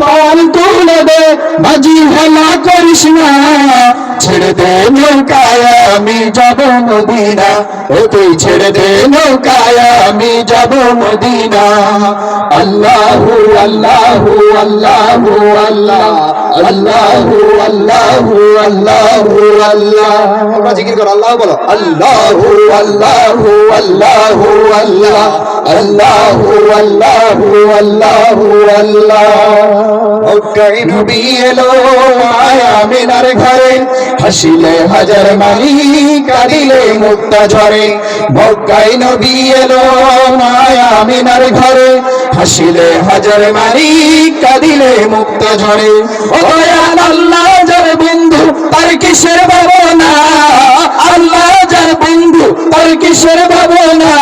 পাল তুলে দে মাঝি হেলা করিস না ছেড়ে দে নৌকায় আমি যাব মদিনা ও তুই ছেড়ে দে নৌকায় আমি যাব মদিনা আল্লাহু আল্লাহু আল্লাহু আল্লাহ আল্লাহু আল্লাহু আল্লাহু আল্লাহ তোমরা জিকির করো আল্লাহ বলো আল্লাহু আল্লাহু আল্লাহু আল্লাহ আল্লাহু আল্লাহু আল্লাহু আল্লাহ মক্কায় নবী এলো আমিনার ঘরে হাসিলে হাজার মানি কাঁদিলে মুক্তা ঝরে মক্কায় নবী এলো আমিনার ঘরে হাসিলে হাজার মানি কাঁদিলে মুক্তা ঝরে ও দয়াল আল্লাহ যার বন্ধু তার কিসের ভাবনা আল্লাহ যার বন্ধু তার কিসের ভাবনা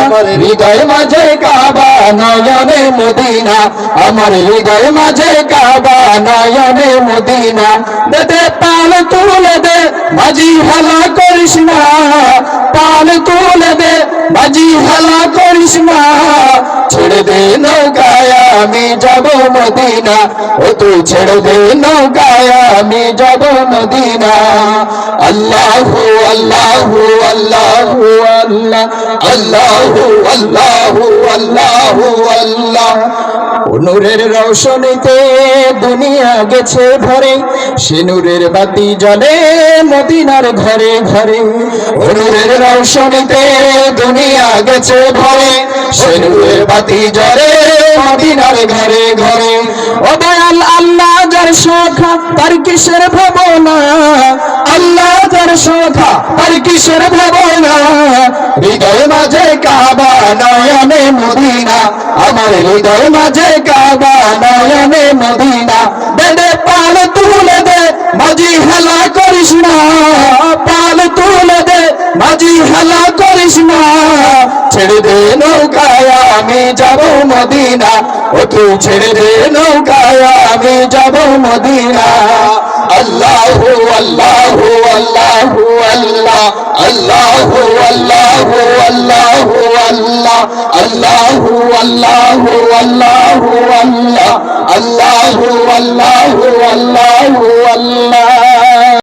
আমার হৃদয় মাঝে কাবা নয়নে মদিনা আমার হৃদয় মাঝে কাবা নয়নে মদিনা দে পাল তুলে দে মাঝি হেলা করিস না পাল তুলে দে মাঝি হেলা করিস না ছেড়ে দে নৌকায় আমি যাব মদিনা ও তুই ছেড়ে দে নৌকায় আমি যাব মদিনা আল্লাহু আল্লাহু আল্লাহু আল্লাহ আল্লাহু আল্লাহু আল্লাহু আল্লাহ নূরের রৌশনীতে দুনিয়া গেছে ভরে সে নূরের বাতি জ্বলে মদিনার ঘরে ঘরে নূরের রৌশনীতে দুনিয়া গেছে ভরে সে নূরের বাতি জ্বলে মদিনার ঘরে ঘরে ও দয়াল আল্লাহ যার সখা তার কিসের ভাবনা আল্লাহ যার সখা তার কিসের ভাবনা হৃদয় মাঝে কাবা নয়নে মদিনা আমার হৃদয় মাঝে কাবা নয়নে মদিনা দে পাল তুলে দে মাঝি হেলা করিস না পাল তুলে দে মাঝি হেলা করিস না ছেড়ে দে নৌকায় আমি যাব মদিনা ও তুই ছেড়ে দে নৌকায় আমি যাব মদিনা আল্লাহু আল্লাহু আল্লাহু আল্লাহ আল্লাহু আল্লাহু আল্লাহু আল্লাহ আল্লাহু আল্লাহু আল্লাহু আল্লাহ আল্লাহু আল্লাহু আল্লাহু আল্লাহ